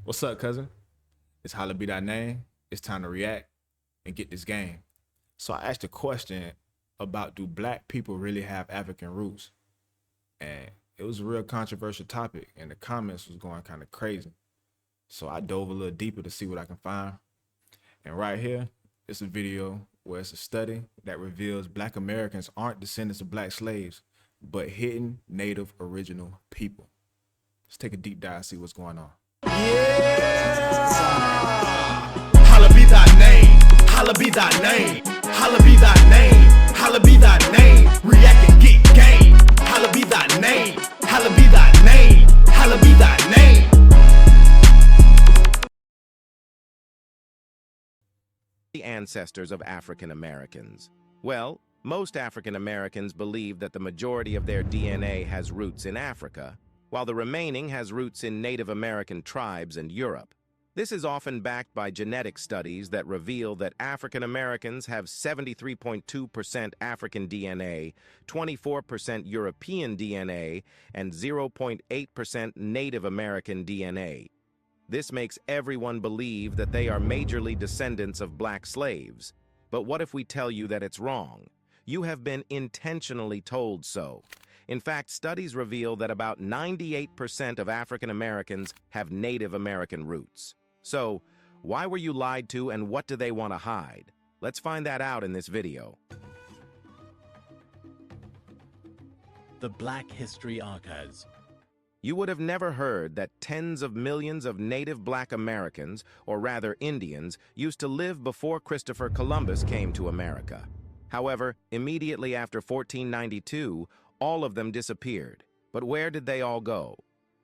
What's up, cousin? It's Holla Be That Name. It's time to react and get this game. So I asked a question about, do black people really have African roots? And it was a real controversial topic, and the comments was going kind of crazy. So I dove a little deeper to see what I can find. And right here, it's a video where it's a study that reveals black Americans aren't descendants of black slaves, but hidden native original people. Let's take a deep dive and see what's going on. Holla be thy name, holla be thy name, holla be thy name, holla be thy name, react and get game. Holla be thy name, holla be thy name, holla be thy name. The ancestors of African Americans. Well, most African Americans believe that the majority of their DNA has roots in Africa, while the remaining has roots in Native American tribes and Europe. This is often backed by genetic studies that reveal that African Americans have 73.2% African DNA, 24% European DNA, and 0.8% Native American DNA. This makes everyone believe that they are majorly descendants of black slaves. But what if we tell you that it's wrong? You have been intentionally told so. In fact, studies reveal that about 98% of African Americans have Native American roots. So, why were you lied to and what do they want to hide? Let's find that out in this video. The Black History Archives. You would have never heard that tens of millions of native black Americans, or rather Indians, used to live before Christopher Columbus came to America. However, immediately after 1492, all of them disappeared. But where did they all go?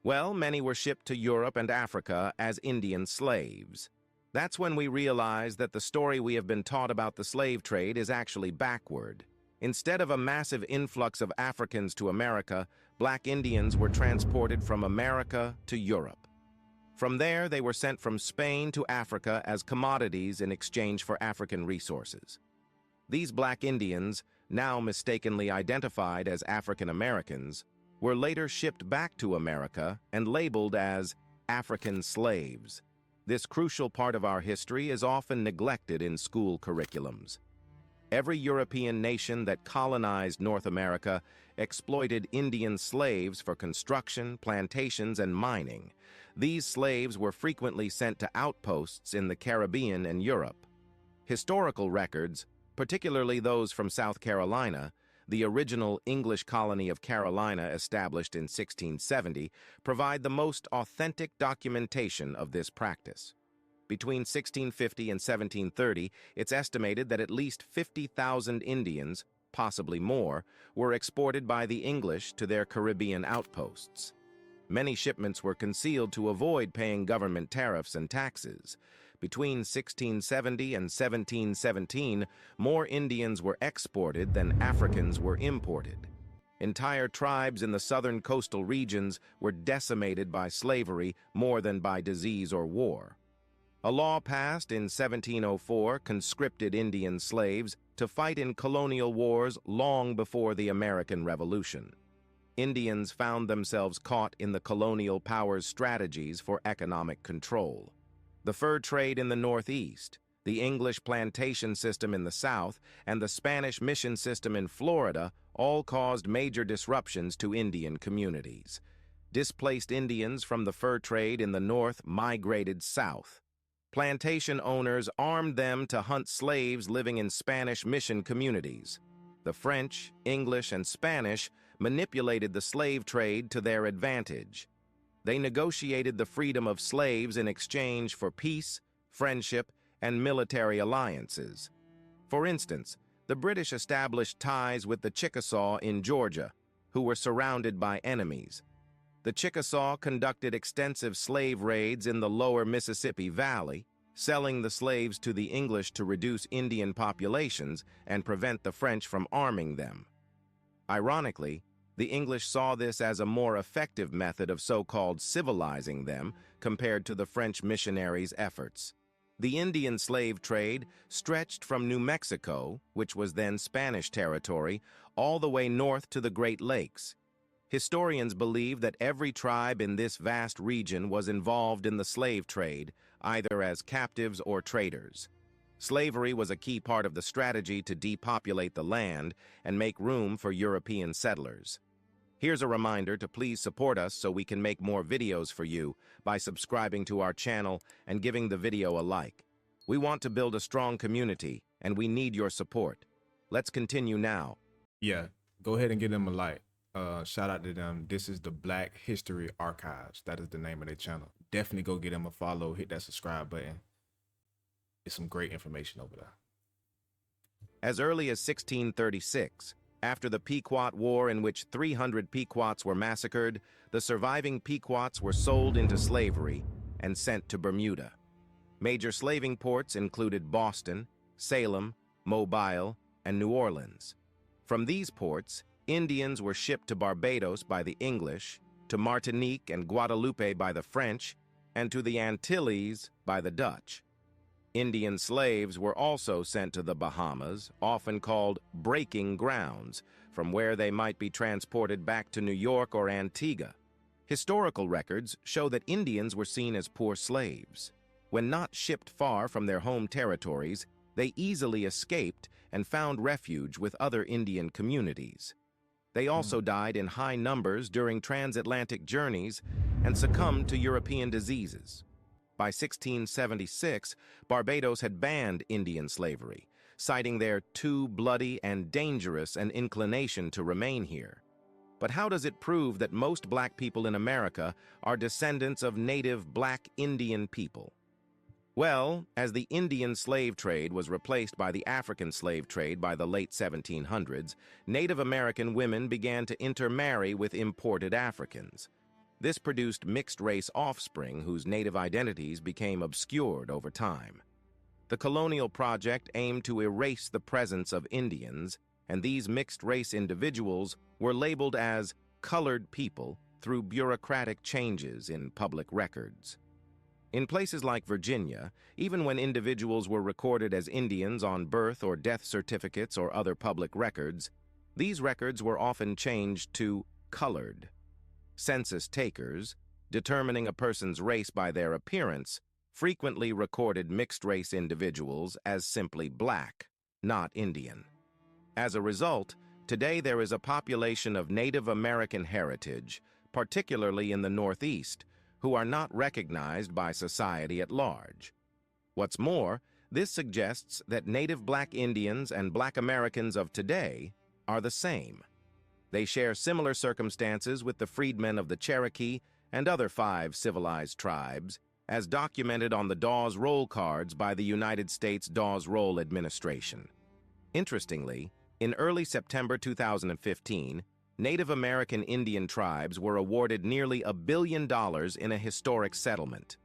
Well, many were shipped to Europe and Africa as Indian slaves. That's when we realized that the story we have been taught about the slave trade is actually backward. Instead of a massive influx of Africans to America, black Indians were transported from America to Europe. From there, they were sent from Spain to Africa as commodities in exchange for African resources. These black Indians, now mistakenly identified as African Americans, were later shipped back to America and labeled as African slaves. This crucial part of our history is often neglected in school curriculums. Every European nation that colonized North America exploited Indian slaves for construction, plantations, and mining. These slaves were frequently sent to outposts in the Caribbean and Europe. Historical records, particularly those from South Carolina, the original English colony of Carolina established in 1670, provide the most authentic documentation of this practice. Between 1650 and 1730, it's estimated that at least 50,000 Indians, possibly more, were exported by the English to their Caribbean outposts. Many shipments were concealed to avoid paying government tariffs and taxes. Between 1670 and 1717, more Indians were exported than Africans were imported. Entire tribes in the southern coastal regions were decimated by slavery more than by disease or war. A law passed in 1704 conscripted Indian slaves to fight in colonial wars long before the American Revolution. Indians found themselves caught in the colonial powers' strategies for economic control. The fur trade in the Northeast, the English plantation system in the South, and the Spanish mission system in Florida all caused major disruptions to Indian communities. Displaced Indians from the fur trade in the North migrated south. Plantation owners armed them to hunt slaves living in Spanish mission communities. The French, English, and Spanish manipulated the slave trade to their advantage. They negotiated the freedom of slaves in exchange for peace, friendship, and military alliances. For instance, the British established ties with the Chickasaw in Georgia, who were surrounded by enemies. The Chickasaw conducted extensive slave raids in the lower Mississippi Valley, selling the slaves to the English to reduce Indian populations and prevent the French from arming them. Ironically, the English saw this as a more effective method of so-called civilizing them compared to the French missionaries' efforts. The Indian slave trade stretched from New Mexico, which was then Spanish territory, all the way north to the Great Lakes. Historians believe that every tribe in this vast region was involved in the slave trade, either as captives or traders. Slavery was a key part of the strategy to depopulate the land and make room for European settlers. Here's a reminder to please support us so we can make more videos for you by subscribing to our channel and giving the video a like. We want to build a strong community, and we need your support. Let's continue now. Yeah, go ahead and give them a like. Shout out to them. This is the Black History Archives. That is the name of their channel. Definitely go give them a follow. Hit that subscribe button. It's some great information over there. As early as 1636, after the Pequot War, in which 300 Pequots were massacred, the surviving Pequots were sold into slavery and sent to Bermuda. Major slaving ports included Boston, Salem, Mobile, and New Orleans. From these ports, Indians were shipped to Barbados by the English, to Martinique and Guadeloupe by the French, and to the Antilles by the Dutch. Indian slaves were also sent to the Bahamas, often called breaking grounds, from where they might be transported back to New York or Antigua. Historical records show that Indians were seen as poor slaves. When not shipped far from their home territories, they easily escaped and found refuge with other Indian communities. They also died in high numbers during transatlantic journeys and succumbed to European diseases. By 1676, Barbados had banned Indian slavery, citing their too bloody and dangerous an inclination to remain here. But how does it prove that most black people in America are descendants of native black Indian people? Well, as the Indian slave trade was replaced by the African slave trade by the late 1700s, Native American women began to intermarry with imported Africans. This produced mixed-race offspring whose native identities became obscured over time. The colonial project aimed to erase the presence of Indians, and these mixed-race individuals were labeled as colored people through bureaucratic changes in public records. In places like Virginia, even when individuals were recorded as Indians on birth or death certificates or other public records, these records were often changed to colored. Census takers, determining a person's race by their appearance, frequently recorded mixed-race individuals as simply black, not Indian. As a result, today there is a population of Native American heritage, particularly in the Northeast, who are not recognized by society at large. What's more, this suggests that native black Indians and black Americans of today are the same. They share similar circumstances with the freedmen of the Cherokee and other 5 civilized tribes, as documented on the Dawes Roll cards by the United States Dawes Roll Administration. Interestingly, in early September 2015, Native American Indian tribes were awarded nearly $1 billion in a historic settlement.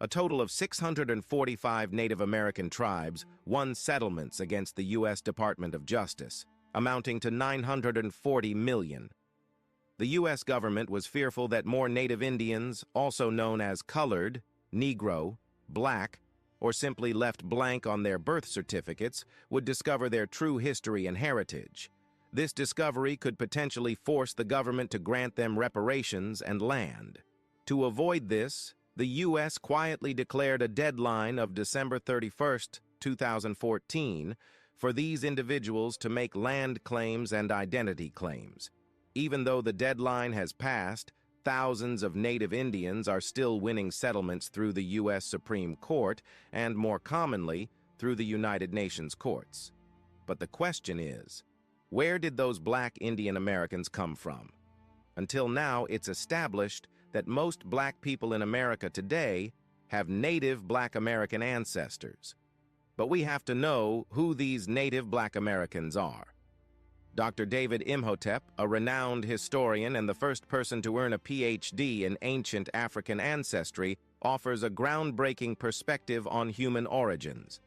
A total of 645 Native American tribes won settlements against the U.S. Department of Justice, amounting to $940 million. The U.S. government was fearful that more Native Indians, also known as colored, Negro, black, or simply left blank on their birth certificates, would discover their true history and heritage. This discovery could potentially force the government to grant them reparations and land. To avoid this, the U.S. quietly declared a deadline of December 31, 2014, for these individuals to make land claims and identity claims. Even though the deadline has passed, thousands of Native Indians are still winning settlements through the U.S. Supreme Court and, more commonly, through the United Nations courts. But the question is, where did those black Indian Americans come from? Until now, it's established that most black people in America today have native black American ancestors. But we have to know who these native black Americans are. Dr. David Imhotep, a renowned historian and the first person to earn a PhD in ancient African ancestry, offers a groundbreaking perspective on human origins.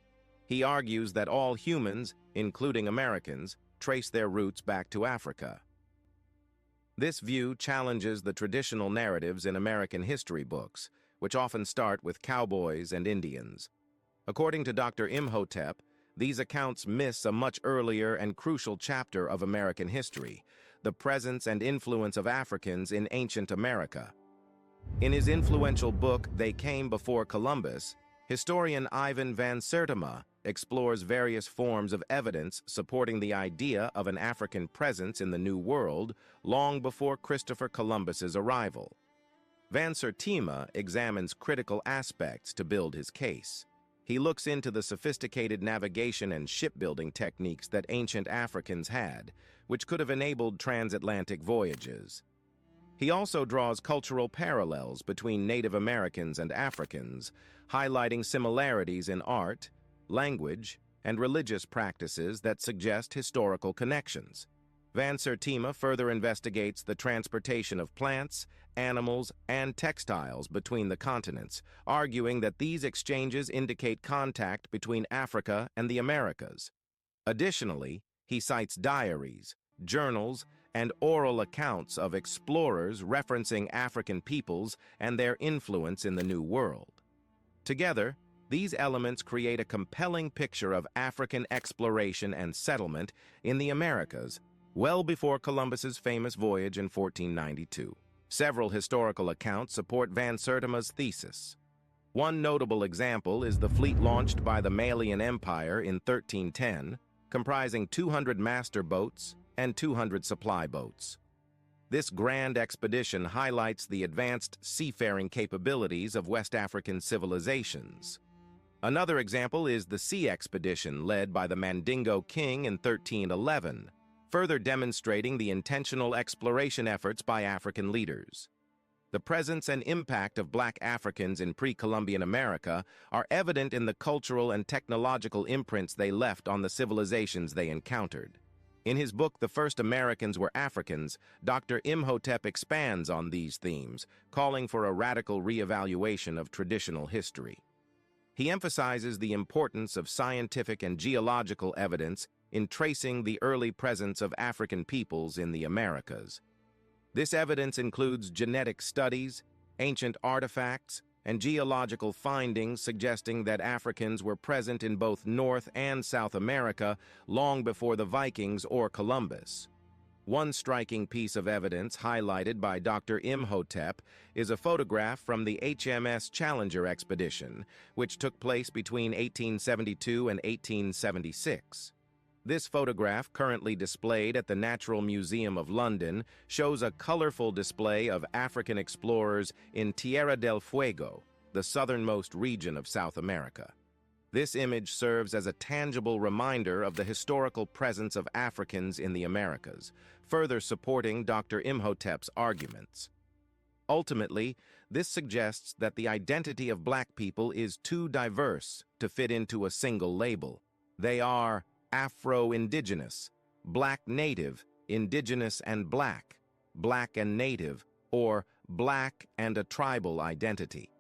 He argues that all humans, including Americans, trace their roots back to Africa. This view challenges the traditional narratives in American history books, which often start with cowboys and Indians. According to Dr. Imhotep, these accounts miss a much earlier and crucial chapter of American history, The Presence and Influence of Africans in Ancient America. In his influential book, They Came Before Columbus, historian Ivan van Sertima explores various forms of evidence supporting the idea of an African presence in the New World long before Christopher Columbus's arrival. Van Sertima examines critical aspects to build his case. He looks into the sophisticated navigation and shipbuilding techniques that ancient Africans had, which could have enabled transatlantic voyages. He also draws cultural parallels between Native Americans and Africans, highlighting similarities in art, language, and religious practices that suggest historical connections. Van Sertima further investigates the transportation of plants, animals, and textiles between the continents, arguing that these exchanges indicate contact between Africa and the Americas. Additionally, he cites diaries, journals, and oral accounts of explorers referencing African peoples and their influence in the New World. Together, these elements create a compelling picture of African exploration and settlement in the Americas well before Columbus's famous voyage in 1492. Several historical accounts support Van Sertima's thesis. One notable example is the fleet launched by the Malian Empire in 1310, comprising 200 master boats and 200 supply boats. This grand expedition highlights the advanced seafaring capabilities of West African civilizations. Another example is the sea expedition led by the Mandingo king in 1311, further demonstrating the intentional exploration efforts by African leaders. The presence and impact of Black Africans in pre-Columbian America are evident in the cultural and technological imprints they left on the civilizations they encountered. In his book, The First Americans Were Africans, Dr. Imhotep expands on these themes, calling for a radical reevaluation of traditional history. He emphasizes the importance of scientific and geological evidence in tracing the early presence of African peoples in the Americas. This evidence includes genetic studies, ancient artifacts, and geological findings suggesting that Africans were present in both North and South America long before the Vikings or Columbus. One striking piece of evidence highlighted by Dr. Imhotep is a photograph from the HMS Challenger expedition, which took place between 1872 and 1876. This photograph, currently displayed at the Natural Museum of London, shows a colorful display of African explorers in Tierra del Fuego, the southernmost region of South America. This image serves as a tangible reminder of the historical presence of Africans in the Americas, further supporting Dr. Imhotep's arguments. Ultimately, this suggests that the identity of Black people is too diverse to fit into a single label. They are Afro-Indigenous, Black Native, Indigenous and Black, Black and Native, or Black and a tribal identity.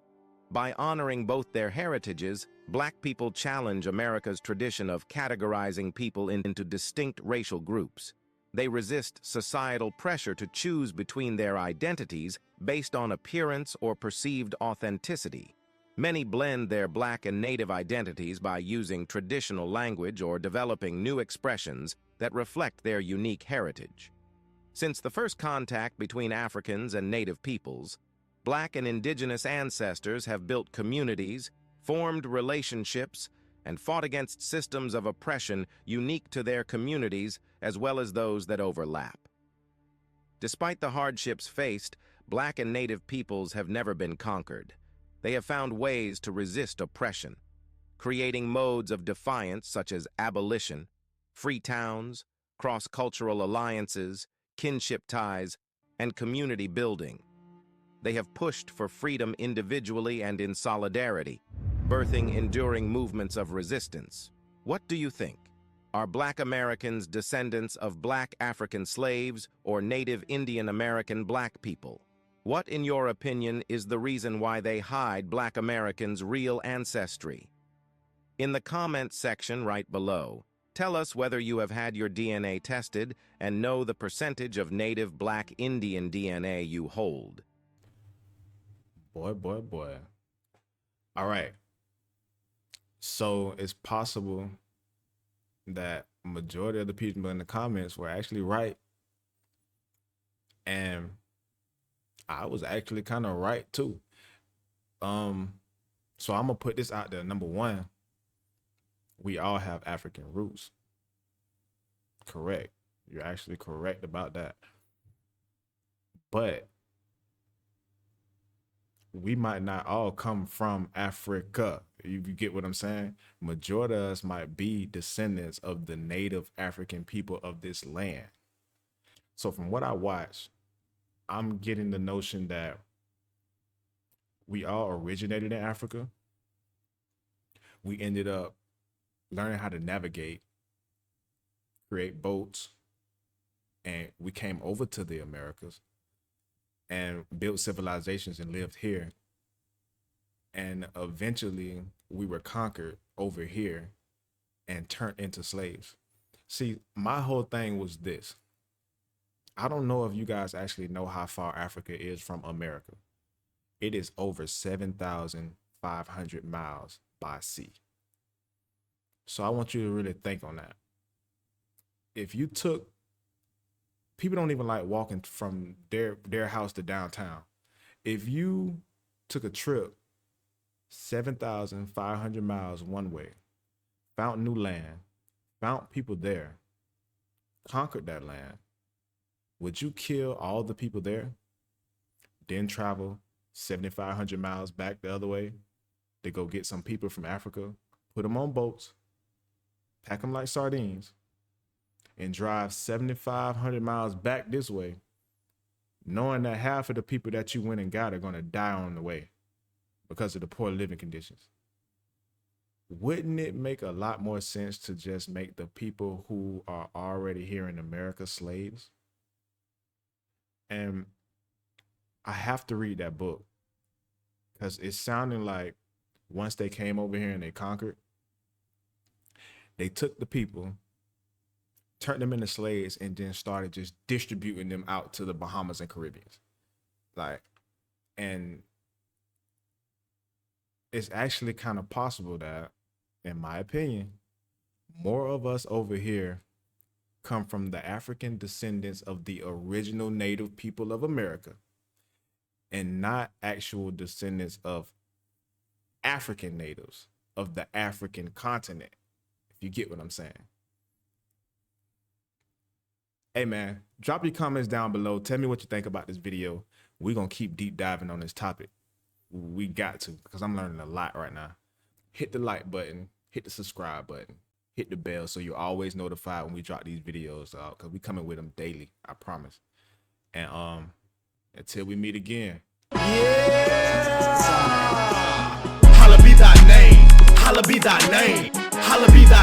By honoring both their heritages, Black people challenge America's tradition of categorizing people into distinct racial groups. They resist societal pressure to choose between their identities based on appearance or perceived authenticity. Many blend their Black and Native identities by using traditional language or developing new expressions that reflect their unique heritage. Since the first contact between Africans and Native peoples, Black and Indigenous ancestors have built communities, formed relationships, and fought against systems of oppression unique to their communities as well as those that overlap. Despite the hardships faced, Black and Native peoples have never been conquered. They have found ways to resist oppression, creating modes of defiance such as abolition, free towns, cross-cultural alliances, kinship ties, and community building. They have pushed for freedom individually and in solidarity, birthing enduring movements of resistance. What do you think? Are Black Americans descendants of Black African slaves or Native Indian American Black people? What, in your opinion, is the reason why they hide Black Americans' real ancestry? In the comments section right below, tell us whether you have had your DNA tested and know the percentage of Native Black Indian DNA you hold. Boy. All right. So it's possible that majority of the people in the comments were actually right And I was actually kind of right too. So I'm gonna put this out there. Number one, we all have African roots. Correct. You're actually correct about that. But we might not all come from Africa. You get what I'm saying? Majority of us might be descendants of the native African people of this land. So from what I watch, I'm getting the notion that we all originated in Africa. We ended up learning how to navigate, create boats, and we came over to the Americas and built civilizations and lived here. And eventually we were conquered over here and turned into slaves. See, my whole thing was this. I don't know if you guys actually know how far Africa is from America. It is over 7,500 miles by sea. So I want you to really think on that. If you took, people don't even like walking from their house to downtown. If you took a trip 7,500 miles one way, found new land, found people there, conquered that land, would you kill all the people there, then travel 7,500 miles back the other way to go get some people from Africa, put them on boats, pack them like sardines, and drive 7,500 miles back this way, knowing that half of the people that you went and got are going to die on the way because of the poor living conditions? Wouldn't it make a lot more sense to just make the people who are already here in America slaves? And I have to read that book because it's sounding like once they came over here and they conquered, they took the people, turned them into slaves, and then started just distributing them out to the Bahamas and Caribbeans. And it's actually kind of possible that, in my opinion, more of us over here come from the African descendants of the original native people of America and not actual descendants of African natives of the African continent, if you get what I'm saying. Hey man, drop your comments down below. Tell me what you think about this video. We're going to keep deep diving on this topic. We got to, because I'm learning a lot right now. Hit the like button, hit the subscribe button, hit the bell so you're always notified when we drop these videos out, because we coming with them daily, I promise. And until we meet again. Holla be thy name, holla be thy name, holla be thy